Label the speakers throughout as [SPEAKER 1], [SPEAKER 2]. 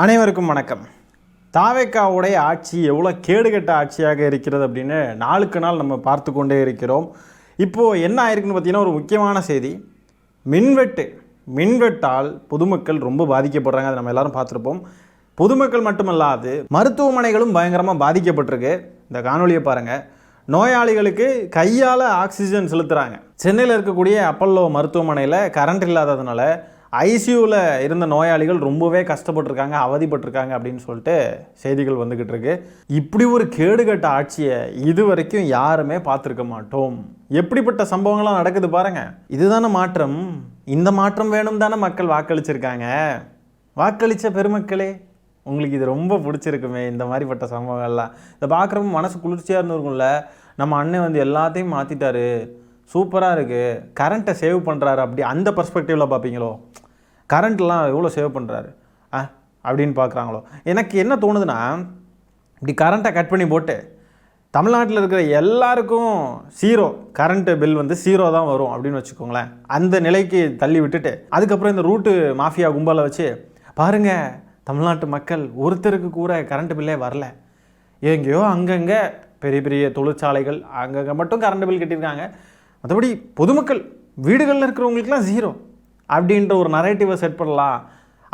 [SPEAKER 1] அனைவருக்கும் வணக்கம். தாவேக்காவுடைய ஆட்சி எவ்வளோ கேடுகட்ட ஆட்சியாக இருக்கிறது அப்படின்னு நாளுக்கு நாள் நம்ம பார்த்து கொண்டே இருக்கிறோம். இப்போது என்ன ஆயிருக்குன்னு பார்த்தீங்கன்னா, ஒரு முக்கியமான செய்தி. மின்வெட்டால் பொதுமக்கள் ரொம்ப பாதிக்கப்படுறாங்க. அதை நம்ம எல்லாரும் பார்த்துருப்போம். பொதுமக்கள் மட்டுமல்லாது மருத்துவமனைகளும் பயங்கரமாக பாதிக்கப்பட்டிருக்கு. இந்த காணொலியை பாருங்கள். நோயாளிகளுக்கு கையால் ஆக்சிஜன் செலுத்துகிறாங்க. சென்னையில் இருக்கக்கூடிய அப்பல்லோ மருத்துவமனையில் கரண்ட் இல்லாததுனால ஐசியூவில் இருந்த நோயாளிகள் ரொம்பவே கஷ்டப்பட்டுருக்காங்க, அவதிப்பட்டிருக்காங்க அப்படின்னு சொல்லிட்டு செய்திகள் வந்துக்கிட்டு இருக்கு. இப்படி ஒரு கேடுகட்ட ஆட்சியை இது வரைக்கும் யாருமே பார்த்துருக்க மாட்டோம். எப்படிப்பட்ட சம்பவங்கள்லாம் நடக்குது பாருங்கள். இதுதானே மாற்றம். இந்த மாற்றம் வேணும் தானே மக்கள் வாக்களிச்சிருக்காங்க. வாக்களித்த பெருமக்களே, உங்களுக்கு இது ரொம்ப பிடிச்சிருக்குமே இந்த மாதிரிப்பட்ட சம்பவங்கள்லாம். இதை பார்க்குறப்ப மனசு குளிர்ச்சியாக இருந்திருக்கும்ல. நம்ம அண்ணன் வந்து எல்லாத்தையும் மாற்றிட்டாரு, சூப்பராக இருக்குது, கரண்ட்டை சேவ் பண்ணுறாரு, அப்படி அந்த பர்ஸ்பெக்டிவில் பார்ப்பீங்களோ. கரண்ட்லாம் எவ்வளோ சேவ் பண்ணுறாரு அப்படின்னு பார்க்குறாங்களோ. எனக்கு என்ன தோணுதுன்னா, இப்படி கரண்ட்டை கட் பண்ணி போட்டு தமிழ்நாட்டில் இருக்கிற எல்லாருக்கும் ஜீரோ கரண்ட்டு பில் வந்து ஜீரோ தான் வரும் அப்படின்னு வச்சுக்கோங்களேன். அந்த நிலைக்கு தள்ளி விட்டுட்டு அதுக்கப்புறம் இந்த ரூட்டு மாஃபியா கும்பலை வச்சு பாருங்கள், தமிழ்நாட்டு மக்கள் ஒருத்தருக்கு கூட கரண்ட் பில்லே வரல, எங்கேயோ அங்கங்கே பெரிய பெரிய தொழிற்சாலைகள் அங்கங்கே மட்டும் கரண்ட் பில் கட்டியிருக்காங்க, மற்றபடி பொதுமக்கள் வீடுகளில் இருக்கிறவங்களுக்குலாம் ஜீரோ அப்படின்ற ஒரு நரேட்டிவை செட் பண்ணலாம்,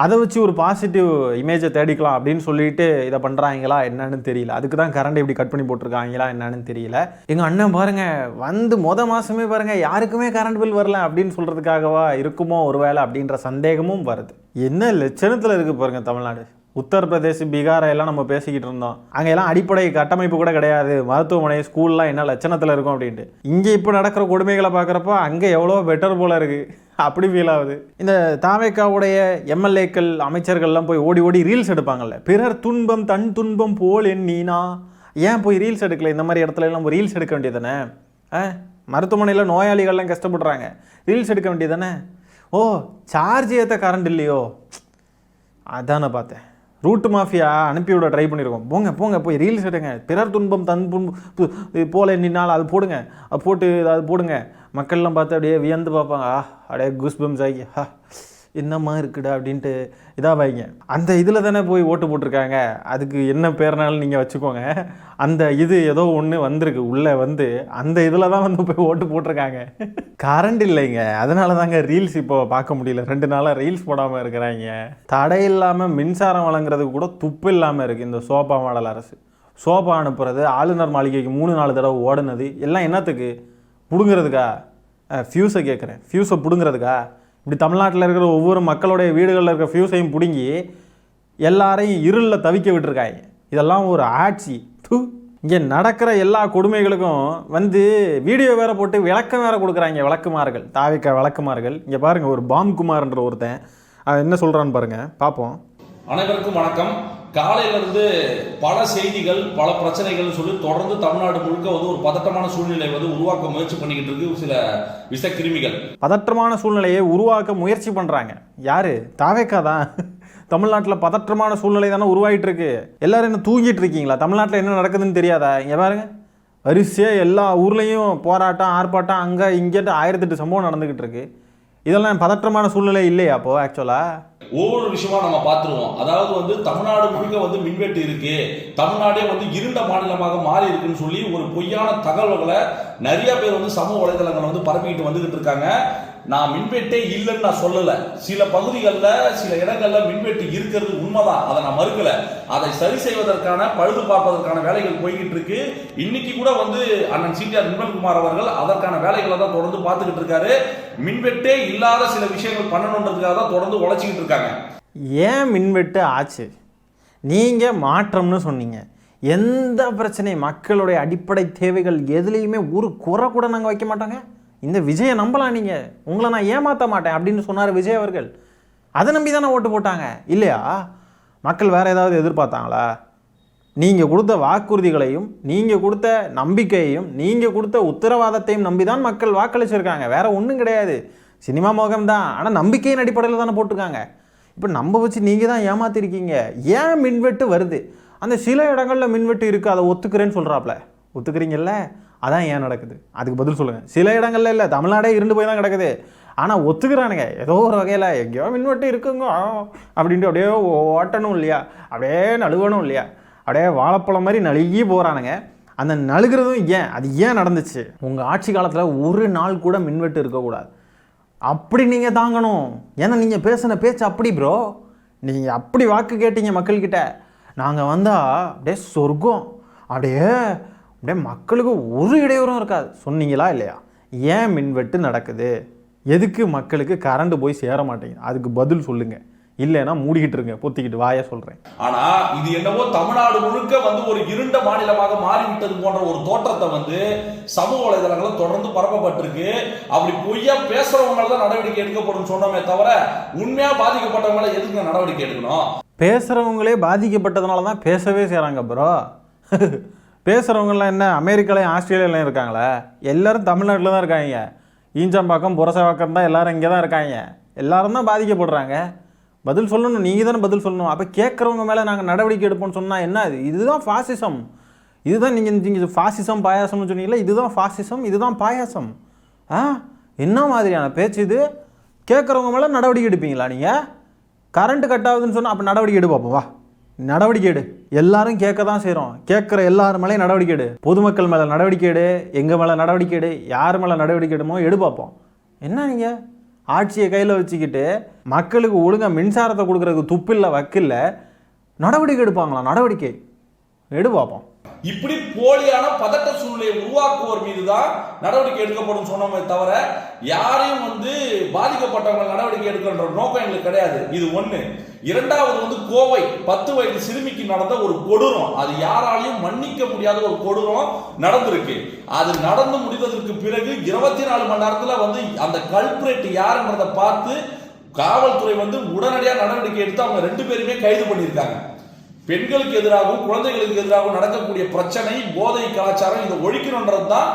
[SPEAKER 1] அதை வச்சு ஒரு பாசிட்டிவ் இமேஜை தேடிக்கலாம் அப்படின்னு சொல்லிட்டு இதை பண்ணுறாங்களா என்னன்னு தெரியல. அதுக்கு தான் கரண்ட் இப்படி கட் பண்ணி போட்டிருக்காங்களா என்னன்னு தெரியல. எங்கள் அண்ணன் பாருங்கள் வந்து மாதமே பாருங்கள் யாருக்குமே கரண்ட் பில் வரல அப்படின்னு சொல்கிறதுக்காகவா இருக்குமோ ஒருவேளை அப்படின்ற சந்தேகமும் வருது. என்ன லட்சணத்தில் இருக்குது பாருங்கள் தமிழ்நாடு. உத்தரப்பிரதேஷ், பீகாரை எல்லாம் நம்ம பேசிக்கிட்டு இருந்தோம். அங்கே எல்லாம் அடிப்படை கட்டமைப்பு கூட கிடையாது, மருத்துவமனை ஸ்கூல்லாம் என்ன லட்சணத்தில் இருக்கும் அப்படின்ட்டு. இங்கே இப்போ நடக்கிற கொடுமைகளை பார்க்குறப்போ அங்கே எவ்வளோ பெட்டர் போல இருக்குது, அப்படி ஃபீல் ஆகுது. இந்த தாவேக்காவுடைய எம்எல்ஏக்கள் அமைச்சர்கள்லாம் போய் ஓடி ஓடி ரீல்ஸ் எடுப்பாங்கல்ல, பிறர் துன்பம் தன் துன்பம் போல் எண்ணினா, ஏன் போய் ரீல்ஸ் எடுக்கல? இந்த மாதிரி இடத்துல எல்லாம் ரீல்ஸ் எடுக்க வேண்டியது தானே. மருத்துவமனையில் நோயாளிகள்லாம் கஷ்டப்படுறாங்க, ரீல்ஸ் எடுக்க வேண்டியது தானே. ஓ, சார்ஜ் ஏற்ற கரண்ட் இல்லையோ, அதானே பார்த்தேன். ரூட்டு மாஃபியா அனுப்பிவிட ட்ரை பண்ணியிருக்கோம். போங்க போங்க போய் ரீல்ஸ் எடுங்க, பிறர் துன்பம் தன் துன்பம் போல எண்ணினால் அது போடுங்க, போட்டு அது போடுங்க. மக்கள்லாம் பார்த்து அப்படியே வியந்து பார்ப்பாங்க, அப்படியே குஸ்பம்ஸ் ஆகி என்னம்மா இருக்குடா அப்படின்ட்டு இதாக வைங்க. அந்த இதில் தானே போய் ஓட்டு போட்டிருக்காங்க. அதுக்கு என்ன பேர்னாலும் நீங்கள் வச்சுக்கோங்க. அந்த இது ஏதோ ஒன்று வந்திருக்கு உள்ளே வந்து, அந்த இதில் தான் வந்து போய் ஓட்டு போட்டிருக்காங்க. கரண்ட் இல்லைங்க, அதனால தாங்க ரீல்ஸ் இப்போ பார்க்க முடியல. 2 நாளாக ரீல்ஸ் போடாமல் இருக்கிறாங்க. தடை இல்லாமல் மின்சாரம் வழங்குறதுக்கு கூட துப்பு இல்லாமல் இருக்குது இந்த சோபா மாடல் அரசு. சோபா அனுப்புறது, ஆளுநர் மாளிகைக்கு 3-4 தடவை ஓடுனது எல்லாம் என்னத்துக்கு? பிடுங்கிறதுக்கா? ஃபியூஸை கேட்குறேன், ஃபியூஸை பிடுங்கிறதுக்கா? இப்படி தமிழ்நாட்டில் இருக்கிற ஒவ்வொரு மக்களுடைய வீடுகளில் இருக்கிற ஃபியூஸையும் பிடுங்கி எல்லாரையும் இருளில் தவிக்க விட்டுருக்காங்க. இதெல்லாம் ஒரு ஆட்சி. இங்கே நடக்கிற எல்லா கொடுமைகளுக்கும் வந்து வீடியோ வேற போட்டு விளக்கம் வேற கொடுக்குறாங்க விளக்குமார்கள், தாவேக்கா விளக்குமார்கள். இங்கே பாருங்கள், ஒரு பாம்குமார்ன்ற ஒருத்தன் என்ன சொல்கிறான்னு பாருங்கள், பார்ப்போம்.
[SPEAKER 2] அனைவருக்கும் வணக்கம். காலையிலிருந்து பல செய்திகள், பல பிரச்சனைகள் சொல்லி தொடர்ந்து தமிழ்நாடு முழுக்க வந்து ஒரு பதட்டமான சூழ்நிலை வந்து உருவாக்க முயற்சி பண்ணிக்கிட்டு இருக்கு சில விஷக்கிருமிகள்.
[SPEAKER 1] பதற்றமான சூழ்நிலையை உருவாக்க முயற்சி பண்ணுறாங்க யாரு? தாவேக்கா தான். தமிழ்நாட்டில் பதற்றமான சூழ்நிலை தானே உருவாகிட்டு இருக்கு. எல்லாரும் என்ன தூங்கிட்டு இருக்கீங்களா? தமிழ்நாட்டில் என்ன நடக்குதுன்னு தெரியாதா? இங்கே பாருங்க, வரிசையாக எல்லா ஊர்லேயும் போராட்டம், ஆர்ப்பாட்டம், அங்கே இங்கேட்டு 1008 சம்பவம் நடந்துக்கிட்டு இருக்கு. இதெல்லாம் பதற்றமான சூழ்நிலை இல்லையா? அப்போ ஆக்சுவலா
[SPEAKER 2] ஒவ்வொரு விஷயமா நம்ம பார்த்துருவோம். அதாவது வந்து தமிழ்நாடு முழுக்க வந்து மின்வெட்டு இருக்கு, தமிழ்நாடே வந்து இருண்ட மாநிலமாக மாறி இருக்குன்னு சொல்லி ஒரு பொய்யான தகவல்களை நிறைய பேர் வந்து சமூக வலைதளங்களை வந்து பரப்பிக்கிட்டு வந்துகிட்டு இருக்காங்க. நான் மின்வெட்டே இல்லைன்னு நான் சொல்லல. சில பகுதிகளில் சில இடங்கள்ல மின்வெட்டு இருக்கிறது உண்மைதான், அதை நான் மறுக்கல. அதை சரி செய்வதற்கான, பழுது பார்ப்பதற்கான வேலைகள் போய்கிட்டு இருக்கு. இன்னைக்கு கூட வந்து அண்ணன் சிடிஆர் நிர்மல்குமார் அவர்கள் அதற்கான வேலைகளை தான் தொடர்ந்து பார்த்துக்கிட்டு இருக்காரு. மின்வெட்டே இல்லாத சில விஷயங்கள் பண்ணணுன்றதுக்காக தான் தொடர்ந்து உழைச்சிக்கிட்டு இருக்காங்க.
[SPEAKER 1] ஏன் மின்வெட்டு ஆச்சு? நீங்கள் மாற்றம்னு சொன்னீங்க. எந்த பிரச்சனை, மக்களுடைய அடிப்படை தேவைகள் எதுலேயுமே ஒரு குறை கூட நாங்கள் வைக்க மாட்டோங்க. இந்த விஜயை நம்பலாம், நீங்கள் உங்களை நான் ஏமாற்ற மாட்டேன் அப்படின்னு சொன்னார் விஜய் அவர்கள். அதை நம்பி தானே ஓட்டு போட்டாங்க இல்லையா? மக்கள் வேறு ஏதாவது எதிர்பார்த்தாங்களா? நீங்கள் கொடுத்த வாக்குறுதிகளையும், நீங்கள் கொடுத்த நம்பிக்கையையும், நீங்கள் கொடுத்த உத்தரவாதத்தையும் நம்பி தான் மக்கள் வாக்களிச்சிருக்காங்க. வேறு ஒன்றும் கிடையாது. சினிமா மோகம் தான், ஆனால் நம்பிக்கையின் அடிப்படையில் தானே போட்டிருக்காங்க. இப்போ நம்ப வச்சு நீங்கள் தான் ஏமாற்றிருக்கீங்க. ஏன் மின்வெட்டு வருது? அந்த சில இடங்களில் மின்வெட்டு இருக்குது, அதை ஒத்துக்கிறேன்னு சொல்கிறாப்புல. ஒத்துக்கிறீங்கல்ல? அதான் ஏன் நடக்குது? அதுக்கு பதில் சொல்லுங்கள். சில இடங்கள்ல இல்லை, தமிழ்நாடே இருந்து போய் தான் கிடக்குது. ஆனால் ஒத்துக்கிறானுங்க ஏதோ ஒரு வகையில் எங்கேயோ மின்வெட்டு இருக்குங்க அப்படின்ட்டு அப்படியே ஓட்டணும் இல்லையா, அப்படியே நழுவணும் இல்லையா, அப்படியே வாழைப்பழம் மாதிரி நழுகி போகிறானுங்க. அந்த நழுகிறதும் அது ஏன் நடந்துச்சு? உங்கள் ஆட்சி காலத்தில் ஒரு நாள் கூட மின்வெட்டு இருக்கக்கூடாது, அப்படி நீங்கள் தாங்கணும். ஏன்னா நீங்கள் பேசின பேச்சு அப்படி ப்ரோ, நீங்கள் அப்படி வாக்கு கேட்டீங்க மக்கள்கிட்ட. நாங்கள் வந்தால் அப்படியே சொர்க்கம், அப்படியே அப்படியே மக்களுக்கு ஒரு இடையூறும் இருக்காது சொன்னீங்களா இல்லையா? ஏன் மின்வெட்டு நடக்குது? எதுக்கு மக்களுக்கு கரண்ட் போய் சேர மாட்டேங்குது? அதுக்கு பதில் சொல்லுங்கள். இல்லைன்னா மூடிக்கிட்டு இருங்க, பொத்திக்கிட்டு வாய சொல்கிறேன்.
[SPEAKER 2] ஆனா இது என்னவோ தமிழ்நாடு முழுக்க வந்து ஒரு இருண்ட மாநிலமாக மாறிவிட்டது போன்ற ஒரு தோற்றத்தை வந்து சமூக வலைதளங்களும் தொடர்ந்து பரப்பப்பட்டிருக்கு. அப்படி பொய்யா பேசுறவங்க தான் நடவடிக்கை எடுக்கப்படும் சொன்னோமே தவிர உண்மையா பாதிக்கப்பட்டவங்கள எதுக்கு நடவடிக்கை எடுக்கணும்?
[SPEAKER 1] பேசுகிறவங்களே பாதிக்கப்பட்டதுனால தான் பேசவே செய்கிறாங்க ப்ரோ. பேசுகிறவங்களாம் என்ன அமெரிக்காலையும் ஆஸ்திரேலியாலையும் இருக்காங்களே? எல்லோரும் தமிழ்நாட்டில் தான் இருக்காங்க. ஈஞ்சம்பாக்கம் புரசவாக்கம் தான் எல்லோரும் இங்கே தான் இருக்காங்க. எல்லோரும் தான் பாதிக்கப்படுறாங்க. பதில் சொல்லணும், நீங்கள் தானே பதில் சொல்லணும். அப்போ கேட்குறவங்க மேலே நாங்கள் நடவடிக்கை எடுப்போம்னு சொன்னால் என்ன? இதுதான் ஃபாசிசம். இதுதான் நீங்கள் ஃபாசிசம் பாயாசம்னு சொன்னீங்களா? இதுதான் ஃபாசிசம், இதுதான் பாயாசம். என்ன மாதிரியான பேச்சு இது? கேட்குறவங்க மேலே நடவடிக்கை எடுப்பீங்களா நீங்கள்? கரண்ட்டு கட் ஆகுதுன்னு சொன்னால் அப்போ நடவடிக்கை எடு பார்ப்போம், வா நடவடிக்கை எடு. எல்லாரும் கேட்க தான் செய்கிறோம், கேட்குற எல்லாரும் மேலேயும் நடவடிக்கை எடு. பொதுமக்கள் மேலே நடவடிக்கை எடு, எங்கள் மேலே நடவடிக்கை எடு, யார் மேலே நடவடிக்கை எடுமோ எடு பார்ப்போம். என்ன நீங்கள் ஆட்சியை கையில் வச்சுக்கிட்டு மக்களுக்கு ஒழுங்காக மின்சாரத்தை கொடுக்குறதுக்கு துப்பில்லை வக்கில்ல நடவடிக்கை எடுப்பாங்களா? நடவடிக்கை எடு பார்ப்போம்.
[SPEAKER 2] இப்படி போலியான பதட்ட சூழ்நிலையை உருவாக்குவோர் மீதுதான் நடவடிக்கை எடுக்கப்படும் சொன்னோமே தவிர யாரையும் வந்து பாதிக்கப்பட்டவங்க நடவடிக்கை எடுக்கின்ற நோக்கம் எங்களுக்கு கிடையாது. இது ஒண்ணு. இரண்டாவது வந்து கோவை 10 வயது சிறுமிக்கு நடந்த ஒரு கொடூரம், அது யாராலையும் மன்னிக்க முடியாத ஒரு கொடூரம் நடந்திருக்கு. அது நடந்து முடிந்ததற்கு பிறகு 24 மணி நேரத்துல வந்து அந்த கல்பிரேட் யாருன்றதை பார்த்து காவல்துறை வந்து உடனடியாக நடவடிக்கை எடுத்து அவங்க 2 பேருமே கைது பண்ணியிருக்காங்க. பெண்களுக்கு எதிராகவும் குழந்தைகளுக்கு எதிராகவும் நடக்கக்கூடிய பிரச்சனை, போதை கலாச்சாரம், இதை ஒழிக்கணும்ன்றது தான்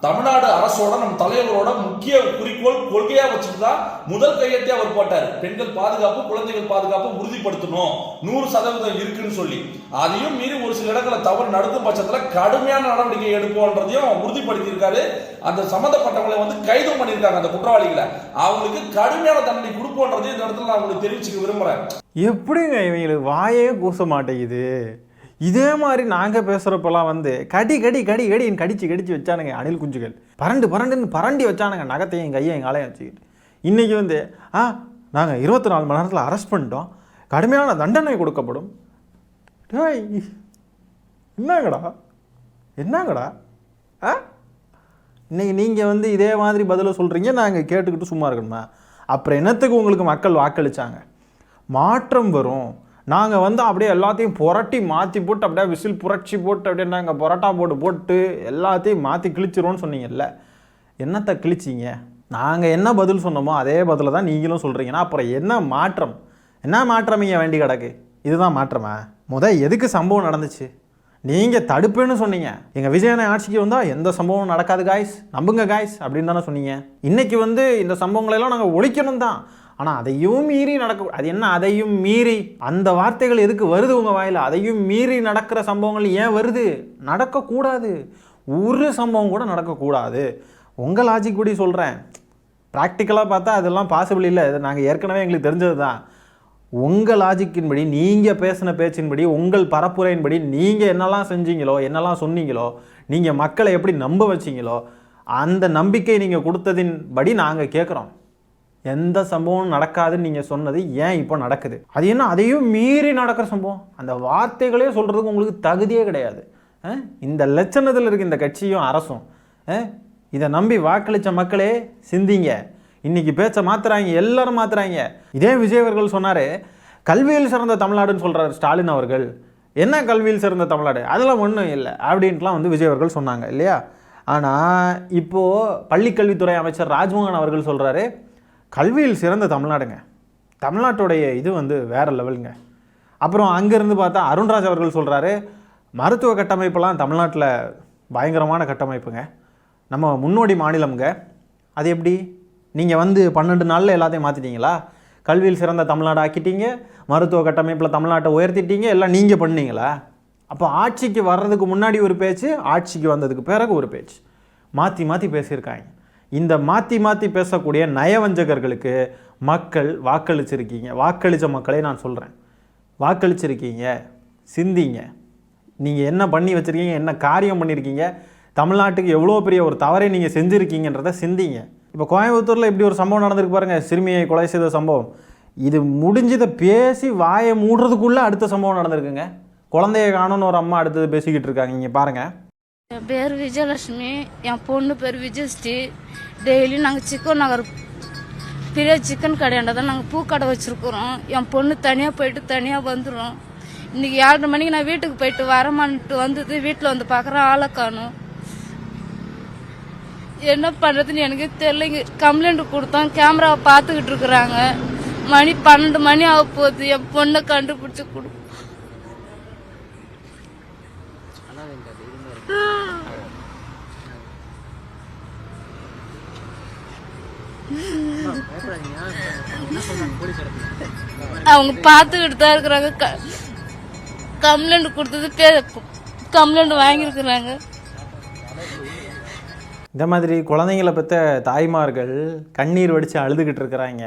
[SPEAKER 2] தமிழ்நாடு அரசோட நம்ம தலைவரோட முக்கிய குறிக்கோள், கொள்கையா வச்சுட்டு தான் முதல் கையெழுத்தே அவர் போட்டார். பெண்கள் பாதுகாப்பு, குழந்தைகள் பாதுகாப்பு உறுதிப்படுத்தணும் 100% இருக்குன்னு சொல்லி. அதையும் மீறி ஒரு சில இடங்களை தவறு நடக்கும் பட்சத்தில் கடுமையான நடவடிக்கை எடுப்போன்றதையும் உறுதிப்படுத்தியிருக்காரு. அந்த சம்பந்தப்பட்டவங்களை வந்து கைது பண்ணியிருக்காங்க. அந்த குற்றவாளிகளை அவங்களுக்கு கடுமையான தண்டனை கொடுப்போன்றதையும் இந்த இடத்துல நான் உங்களுக்கு தெரிவிச்சுக்க விரும்புறேன்.
[SPEAKER 1] எப்படிங்க இவங்களுக்கு வாயே கூச மாட்டேங்குது? இதே மாதிரி நாங்கள் பேசுகிறப்பெல்லாம் வந்து கடி கடி கடி கடின்னு கடிச்சு வச்சானுங்க அணில் குஞ்சுகள். பரண்டுன்னு பரண்டி வச்சானுங்க நகத்தையும் கையையும் காலையும் வச்சுக்கிட்டு. இன்றைக்கி வந்து நாங்கள் 24 மணி நேரத்தில் அரெஸ்ட் பண்ணிட்டோம், கடுமையான தண்டனை கொடுக்கப்படும். என்னங்கடா இன்றைக்கி நீங்கள் வந்து இதே மாதிரி பதிலை சொல்கிறீங்க, நாங்கள் கேட்டுக்கிட்டு சும்மா இருக்கணுமா? அப்புறம் என்னத்துக்கு உங்களுக்கு மக்கள் வாக்களித்தாங்க? மாற்றம் வரும். நாங்கள் வந்து அப்படியே எல்லாத்தையும் புரட்டி மாற்றி போட்டு அப்படியே விசில் புரட்சி போட்டு அப்படியே நாங்கள் பரோட்டா போட்டு எல்லாத்தையும் மாற்றி கிழிச்சிருவோன்னு சொன்னீங்கல்ல, என்னத்தை கிழிச்சிங்க? நாங்கள் என்ன பதில் சொன்னோமோ அதே பதில் தான் நீங்களும் சொல்கிறீங்கன்னா அப்புறம் என்ன மாற்றம் இங்கே வேண்டி கிடக்கு? இதுதான் மாற்றமா? எதுக்கு சம்பவம் நடந்துச்சு? நீங்கள் தடுப்புன்னு சொன்னீங்க. எங்கள் விஜயனை ஆட்சிக்கு வந்தால் எந்த சம்பவம் நடக்காது காய்ஸ், நம்புங்க காய்ஸ் அப்படின்னு தானே சொன்னீங்க. இன்றைக்கி வந்து இந்த சம்பவங்களெல்லாம் நாங்கள் ஒழிக்கணும் தான். ஆனால் அதையும் மீறி அது என்ன அதையும் மீறி? அந்த வார்த்தைகள் எதுக்கு வருது உங்கள் வாயில்? அதையும் மீறி நடக்கிற சம்பவங்கள் ஏன் வருது? நடக்கக்கூடாது. ஒரு சம்பவம் கூட நடக்கக்கூடாது. உங்கள் லாஜிக் படி சொல்கிறேன். ப்ராக்டிக்கலாக பார்த்தா அதெல்லாம் பாசிபிள் இல்லை. இது நாங்கள் ஏற்கனவே எங்களுக்கு தெரிஞ்சது தான். உங்கள் லாஜிக்கின்படி, நீங்கள் பேசின பேச்சின்படி, உங்கள் பரப்புரையின்படி நீங்கள் என்னெல்லாம் செஞ்சீங்களோ, என்னெல்லாம் சொன்னீங்களோ, நீங்கள் மக்களை எப்படி நம்ப வச்சிங்களோ, அந்த நம்பிக்கை நீங்கள் கொடுத்ததின் படி நாங்கள் கேட்குறோம். எந்த சம்பவம் நடக்காதுன்னு நீங்கள் சொன்னது ஏன் இப்போ நடக்குது? அது என்ன அதையும் மீறி நடக்கிற சம்பவம்? அந்த வார்த்தைகளே சொல்கிறதுக்கு உங்களுக்கு தகுதியே கிடையாது. இந்த லட்சணத்தில் இருக்க இந்த கட்சியும் அரசும் இதை நம்பி வாக்களித்த மக்களே சிந்திங்க. இன்றைக்கி பேச்சை மாற்றுறாங்க, எல்லாரும் மாற்றுறாங்க. இதே விஜய் அவர்கள் சொன்னார், கல்வியில் சிறந்த தமிழ்நாடுன்னு சொல்கிறார் ஸ்டாலின் அவர்கள். என்ன கல்வியில் சிறந்த தமிழ்நாடு? அதெல்லாம் ஒன்றும் இல்லை அப்படின்ட்டுலாம் வந்து விஜய் அவர்கள் சொன்னாங்க இல்லையா? ஆனால் இப்போது பள்ளிக்கல்வித்துறை அமைச்சர் ராஜ்மோகன் அவர்கள் சொல்கிறாரு, கல்வியில் சிறந்த தமிழ்நாடுங்க, தமிழ்நாட்டுடைய இது வந்து வேறு லெவலுங்க. அப்புறம் அங்கேருந்து பார்த்தா அருண்ராஜ் அவர்கள் சொல்கிறாரு, மருத்துவ கட்டமைப்பெல்லாம் தமிழ்நாட்டில் பயங்கரமான கட்டமைப்புங்க, நம்ம முன்னோடி மாநிலம்ங்க. அது எப்படி? நீங்கள் வந்து 12 நாளில் எல்லாத்தையும் மாற்றிட்டீங்களா? கல்வியில் சிறந்த தமிழ்நாடு ஆக்கிட்டீங்க, மருத்துவ கட்டமைப்பில் தமிழ்நாட்டை உயர்த்திட்டீங்க, எல்லாம் நீங்கள் பண்ணீங்களா? அப்போ ஆட்சிக்கு வர்றதுக்கு முன்னாடி ஒரு பேச்சு, ஆட்சிக்கு வந்ததுக்கு பிறகு ஒரு பேச்சு, மாற்றி பேசியிருக்காங்க. இந்த மாற்றி மாற்றி பேசக்கூடிய நயவஞ்சகர்களுக்கு மக்கள் வாக்களித்த மக்களை நான் சொல்கிறேன், வாக்களிச்சிருக்கீங்க, சிந்திங்க. நீங்கள் என்ன பண்ணி வச்சுருக்கீங்க, என்ன காரியம் பண்ணியிருக்கீங்க, தமிழ்நாட்டுக்கு எவ்வளோ பெரிய ஒரு தவறை நீங்கள் செஞ்சுருக்கீங்கன்றதை சிந்திங்க. இப்போ கோயம்புத்தூரில் இப்படி ஒரு சம்பவம் நடந்திருக்கு பாருங்கள், சிறுமியை கொலை செய்த சம்பவம். இது முடிஞ்சதை பேசி வாயை மூடுறதுக்குள்ளே அடுத்த சம்பவம் நடந்திருக்குங்க. குழந்தைய காணும்னு ஒரு அம்மா அடுத்தது பேசிக்கிட்டு இருக்காங்க. இங்கே பாருங்கள்.
[SPEAKER 3] என் பேர் விஜயலட்சுமி, என் பொண்ணு பேர் விஜயஸ்ரீ. டெய்லி நாங்கள் சிக்கன் நகர் பெரிய சிக்கன் கடையாண்ட தான் நாங்கள் பூக்கடை வச்சுருக்குறோம். என் பொண்ணு தனியாக போயிட்டு தனியாக வந்துடும். இன்றைக்கி 7:30 மணிக்கு நான் வீட்டுக்கு போயிட்டு வரமான்ட்டு வந்தது, வீட்டில் வந்து பார்க்குறேன் ஆளை காணும். என்ன பண்ணுறதுன்னு எனக்கு தெரியலைங்க. கம்ப்ளைண்ட் கொடுத்தோம், கேமராவை பார்த்துக்கிட்டு இருக்கிறாங்க. மணி 12 மணி ஆக போகுது, என் பொண்ணை கண்டுபிடிச்சி கொடு. அவங்க பார்த்துக்கிட்டு தான் இருக்கிறாங்க. கம்ப்ளைண்ட் கொடுத்தது கம்ப்ளைண்ட் வாங்கியிருக்கிறாங்க.
[SPEAKER 1] இந்த மாதிரி குழந்தைங்களை பற்ற தாய்மார்கள் கண்ணீர் வடித்து அழுதுகிட்டு இருக்கிறாங்க.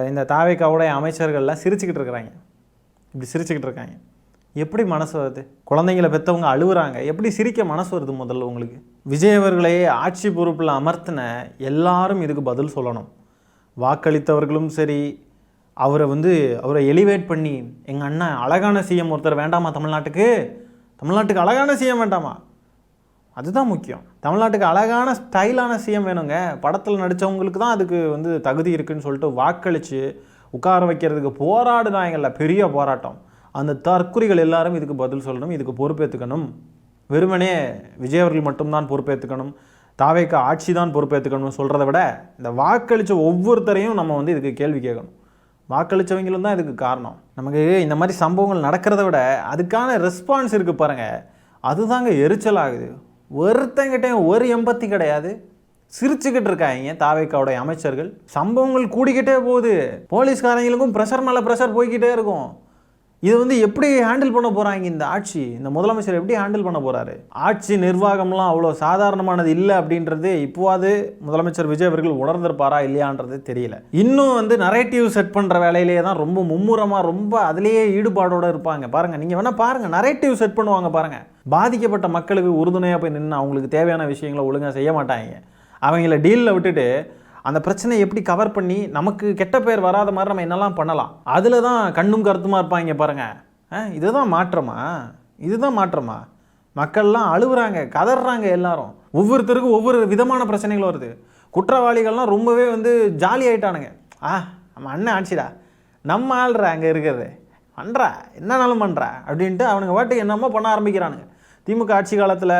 [SPEAKER 1] இந்த தாவேக்காவுடைய அமைச்சர்கள்லாம் சிரிச்சுக்கிட்டு இருக்கிறாங்க. இப்படி சிரிச்சுக்கிட்டு இருக்காங்க. எப்படி மனசு வருது? குழந்தைங்களை பெற்றவங்க அழுகுறாங்க, எப்படி சிரிக்க மனசு வருது? முதல்ல உங்களுக்கு விஜய் அவர்களே ஆட்சி பொறுப்பில் அமர்த்தின எல்லாரும் இதுக்கு பதில் சொல்லணும். வாக்களித்தவர்களும் சரி, அவரை எலிவேட் பண்ணி, எங்கள் அண்ணன் அழகான சிஎம் ஒருத்தர் வேண்டாமா தமிழ்நாட்டுக்கு அழகான சிஎம் வேண்டாமா? அதுதான் முக்கியம். தமிழ்நாட்டுக்கு அழகான ஸ்டைலான சிஎம் வேணுங்க. படத்தில் நடித்தவங்களுக்கு தான் அதுக்கு தகுதி இருக்குதுன்னு சொல்லிட்டு வாக்களித்து உட்கார வைக்கிறதுக்கு போராடுதாங்கல்ல, பெரிய போராட்டம். அந்த தற்குறிகள் எல்லாரும் இதுக்கு பதில் சொல்லணும், இதுக்கு பொறுப்பேற்றுக்கணும். வெறுமனே விஜய் அவர்கள் மட்டும்தான் பொறுப்பேற்றுக்கணும், தாவேக்கா ஆட்சி தான் பொறுப்பேற்றுக்கணும்னு சொல்கிறத விட இந்த வாக்களித்த ஒவ்வொருத்தரையும் நம்ம இதுக்கு கேள்வி கேட்கணும். வாக்களித்தவங்களும் தான் இதுக்கு காரணம். நமக்கு இந்த மாதிரி சம்பவங்கள் நடக்கிறத விட அதுக்கான ரெஸ்பான்ஸ் இருக்குது பாருங்கள், அதுதாங்க எரிச்சல் ஆகுது. ஒருத்தங்கிட்டையும் ஒரு எம்பத்தி கிடையாது, சிரிச்சுக்கிட்டு இருக்காங்க தாவேக்காவுடைய அமைச்சர்கள். சம்பவங்கள் கூடிக்கிட்டே போகுது, போலீஸ்காரங்களுக்கும் ப்ரெஷர் மேலே ப்ரெஷர் போய்கிட்டே இருக்கும். இது எப்படி ஹேண்டில் பண்ண போகிறாங்க இந்த ஆட்சி? இந்த முதலமைச்சர் எப்படி ஹேண்டில் பண்ண போகிறாரு? ஆட்சி நிர்வாகம்லாம் அவ்வளோ சாதாரணமானது இல்லை அப்படின்றது இப்போது முதலமைச்சர் விஜய் அவர்கள் உணர்ந்திருப்பாரா இல்லையான்றது தெரியல. இன்னும் நரேட்டிவ் செட் பண்ணுற வேலையிலேயே தான் ரொம்ப மும்முரமாக, ரொம்ப அதிலேயே ஈடுபாடோடு இருப்பாங்க. பாருங்கள், நீங்கள் வேணால் பாருங்கள், நரேட்டிவ் செட் பண்ணுவாங்க பாருங்கள். பாதிக்கப்பட்ட மக்களுக்கு உறுதுணையாக போய் நின்று அவங்களுக்கு தேவையான விஷயங்களை ஒழுங்காக செய்ய மாட்டாங்க. அவங்கள டீலில் விட்டுட்டு அந்த பிரச்சனையை எப்படி கவர் பண்ணி நமக்கு கெட்ட பேர் வராத மாதிரி நம்ம என்னெல்லாம் பண்ணலாம், அதில் தான் கண்ணும் கருத்துமாக இருப்பாங்க பாருங்கள். இதுதான் மாற்றமா? மக்கள்லாம் அழுகுறாங்க, கதறாங்க. எல்லாரும் ஒவ்வொருத்தருக்கும் ஒவ்வொரு விதமான பிரச்சனைகள் வருது. குற்றவாளிகள்லாம் ரொம்பவே ஜாலி ஆகிட்டானுங்க. நம்ம அண்ணன் ஆட்சிடா, நம்ம ஆள்ற அங்கே இருக்கிறது பண்ணுறா, என்னன்னாலும் பண்ணுறா அப்படின்ட்டு அவனுங்க வாட்டுக்கு என்னமோ பண்ண ஆரம்பிக்கிறானுங்க. திமுக ஆட்சி காலத்தில்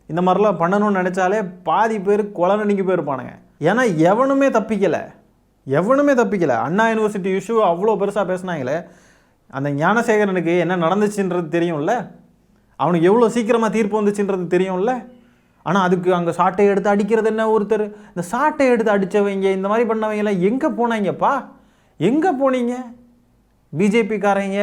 [SPEAKER 1] இந்த மாதிரிலாம் பண்ணணும்னு நினச்சாலே பாதி பேர் கொலை போயிருப்பானுங்க. ஏன்னா எவனுமே தப்பிக்கலை. அண்ணா யூனிவர்சிட்டி இஷ்யூ அவ்வளோ பெருசாக பேசினாங்களே, அந்த ஞானசேகரனுக்கு என்ன நடந்துச்சுன்றது தெரியும்ல, அவனுக்கு எவ்வளோ சீக்கிரமாக தீர்ப்பு வந்துச்சுன்றது தெரியும்ல. ஆனால் அதுக்கு அங்கே சாட்டை எடுத்து அடிக்கிறது என்ன ஒருத்தர், இந்த சாட்டை எடுத்து அடித்தவங்க, இந்த மாதிரி பண்ணவங்கலாம் எங்கே போனாங்கப்பா? எங்கே போனீங்க? பிஜேபிக்காரங்க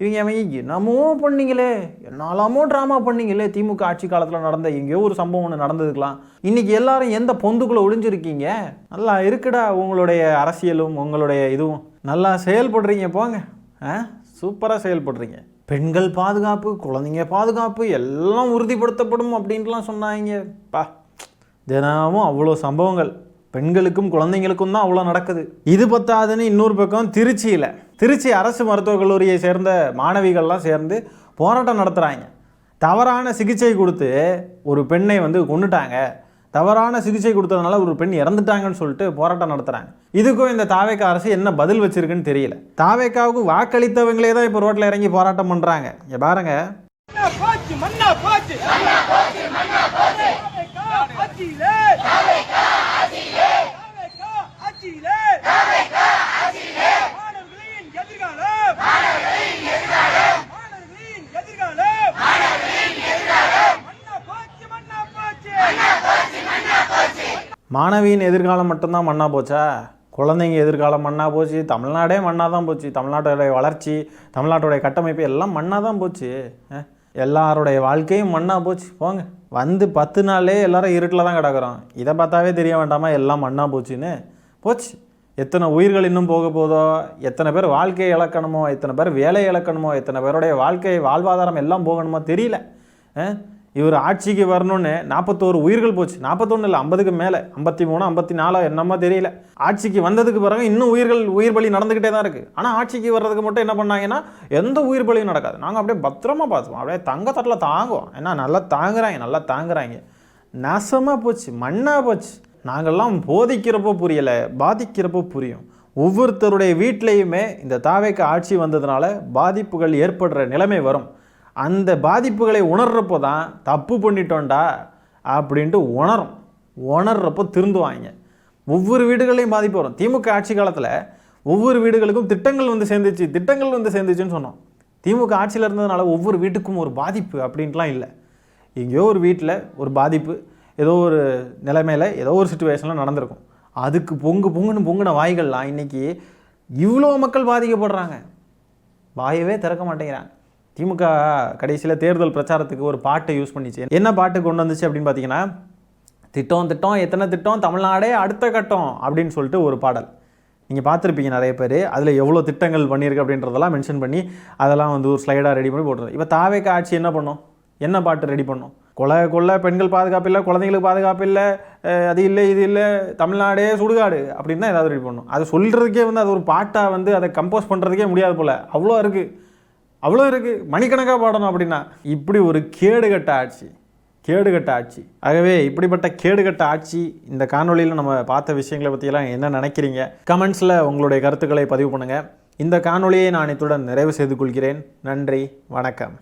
[SPEAKER 1] அவங்க என்னமோ பண்ணீங்களே, என்னாலாமோ ட்ராமா பண்ணீங்களே. திமுக ஆட்சி காலத்தில் நடந்த எங்கேயோ ஒரு சம்பவம் ஒன்று நடந்ததுக்கலாம். இன்றைக்கி எல்லாரும் எந்த பொந்துக்குள்ளே ஒளிஞ்சிருக்கீங்க? நல்லா இருக்குடா உங்களுடைய அரசியலும் உங்களுடைய இதுவும், நல்லா செயல்படுறீங்க போங்க, சூப்பராக செயல்படுறீங்க. பெண்கள் பாதுகாப்பு, குழந்தைங்க பாதுகாப்பு எல்லாம் உறுதிப்படுத்தப்படும் அப்படின்ட்டுலாம் சொன்னாங்கப்பா. தினமும் அவ்வளோ சம்பவங்கள், பெண்களுக்கும் குழந்தைங்களுக்கும் தான் அவ்வளோ நடக்குது. இது பத்தாதுன்னு இன்னொரு பக்கம் திருச்சி அரசு மருத்துவக் கல்லூரியை சேர்ந்த மாணவிகள்லாம் சேர்ந்து போராட்டம் நடத்துகிறாங்க. தவறான சிகிச்சை கொடுத்து ஒரு பெண்ணை கொன்னுட்டாங்க, தவறான சிகிச்சை கொடுத்ததுனால ஒரு பெண் இறந்துட்டாங்கன்னு சொல்லிட்டு போராட்டம் நடத்துகிறாங்க. இதுக்கும் இந்த தாவேக்கா அரசு என்ன பதில் வச்சிருக்குன்னு தெரியல. தாவேக்காவுக்கு வாக்களித்தவங்களே தான் இப்போ ரோட்டில் இறங்கி போராட்டம் பண்ணுறாங்க. இங்கே பாருங்க, மாணவியின் எதிர்காலம் மட்டும்தான் மண்ணா போச்சா? குழந்தைங்க எதிர்காலம் மண்ணா போச்சு, தமிழ்நாடே மண்ணாக தான் போச்சு. தமிழ்நாட்டோடைய வளர்ச்சி, தமிழ்நாட்டோடைய கட்டமைப்பு எல்லாம் மண்ணாக தான் போச்சு. எல்லாருடைய வாழ்க்கையும் மண்ணாக போச்சு போங்க. வந்து 10 நாள்லே எல்லாரும் இருட்டில் தான் கிடக்குறோம். இதை பார்த்தாவே தெரிய வேண்டாமா எல்லாம் மண்ணாக போச்சுன்னு? போச்சு. எத்தனை உயிர்கள் இன்னும் போக போதோ, எத்தனை பேர் வாழ்க்கையை இழக்கணுமோ, எத்தனை பேர் வேலையை இழக்கணுமோ, எத்தனை பேருடைய வாழ்க்கை வாழ்வாதாரம் எல்லாம் போகணுமோ தெரியல. இவர் ஆட்சிக்கு வரணும்னு 41 உயிர்கள் போச்சு. 41 இல்லை, 50க்கு மேலே, 53 54 என்னமோ தெரியல. ஆட்சிக்கு வந்ததுக்கு பிறகு இன்னும் உயிர் பலி நடந்துக்கிட்டே தான் இருக்குது. ஆனால் ஆட்சிக்கு வர்றதுக்கு மட்டும் என்ன பண்ணாங்கன்னா எந்த உயிர் பலியும் நடக்காது. நாங்கள் அப்படியே பத்திரமா பார்த்துவோம், அப்படியே தங்கத்தட்டில் தாங்குவோம். ஏன்னா நல்லா தாங்குறாங்க. நசமாக போச்சு, மண்ணாக போச்சு. நாங்கள்லாம் போதிக்கிறப்போ புரியலை, பாதிக்கிறப்போ புரியும். ஒவ்வொருத்தருடைய வீட்லேயுமே இந்த தாவேக்கு ஆட்சி வந்ததுனால பாதிப்புகள் ஏற்படுற நிலைமை வரும். அந்த பாதிப்புகளை உணர்றப்போ தான் தப்பு பண்ணிட்டோண்டா அப்படின்ட்டு உணர்றப்போ திருந்துவாங்க. ஒவ்வொரு வீடுகளையும் பாதிப்பு வரும். திமுக ஆட்சி காலத்தில் ஒவ்வொரு வீடுகளுக்கும் திட்டங்கள் வந்து சேர்ந்துச்சுன்னு சொன்னோம். திமுக ஆட்சியில் இருந்ததுனால ஒவ்வொரு வீட்டுக்கும் ஒரு பாதிப்பு அப்படின்ட்டுலாம் இல்லை. எங்கேயோ ஒரு வீட்டில் ஒரு பாதிப்பு, ஏதோ ஒரு நிலைமையில் ஏதோ ஒரு சிச்சுவேஷனில் நடந்திருக்கும். அதுக்கு பொங்குன வாய்கள்லாம் இன்றைக்கி இவ்வளோ மக்கள் பாதிக்கப்படுறாங்க. வாயவே திறக்க மாட்டேங்கிறாங்க. திமுக கடைசியில் தேர்தல் பிரச்சாரத்துக்கு ஒரு பாட்டை யூஸ் பண்ணிச்சு. என்ன பாட்டு கொண்டு வந்துச்சு அப்படின்னு பார்த்தீங்கன்னா, திட்டம் எத்தனை திட்டம், தமிழ்நாடே அடுத்த கட்டம் அப்படின்னு சொல்லிட்டு ஒரு பாடல். நீங்கள் பார்த்துருப்பீங்க நிறைய பேர். அதில் எவ்வளோ திட்டங்கள் பண்ணியிருக்கு அப்படின்றதெல்லாம் மென்ஷன் பண்ணி அதெல்லாம் வந்து ஒரு ஸ்லைடாக ரெடி பண்ணி போட்டுருது. இப்போ தாவேக்கு ஆட்சி என்ன பண்ணோம், என்ன பாட்டு ரெடி பண்ணோம்? கொலை பெண்கள் பாதுகாப்பு இல்லை, குழந்தைங்களுக்கு பாதுகாப்பு இல்லை, அது இல்லை இது இல்லை, தமிழ்நாடே சுடுகாடு அப்படின்னு தான் ஏதாவது ரெடி பண்ணணும். அது சொல்கிறதுக்கே வந்து அது ஒரு பாட்டாக வந்து அதை கம்போஸ் பண்ணுறதுக்கே முடியாது போல். அவ்வளோ இருக்குது, மணிக்கணக்காக பாடணும் அப்படின்னா. இப்படி ஒரு கேடுகட்ட ஆட்சி. ஆகவே இப்படிப்பட்ட கேடுகட்ட ஆட்சி இந்த காணொலியில் நம்ம பார்த்த விஷயங்களை பற்றியெல்லாம் என்ன நினைக்கிறீங்க? கமெண்ட்ஸில் உங்களுடைய கருத்துக்களை பதிவு பண்ணுங்கள். இந்த காணொலியை நான் இத்துடன் நிறைவு செய்து கொள்கிறேன். நன்றி, வணக்கம்.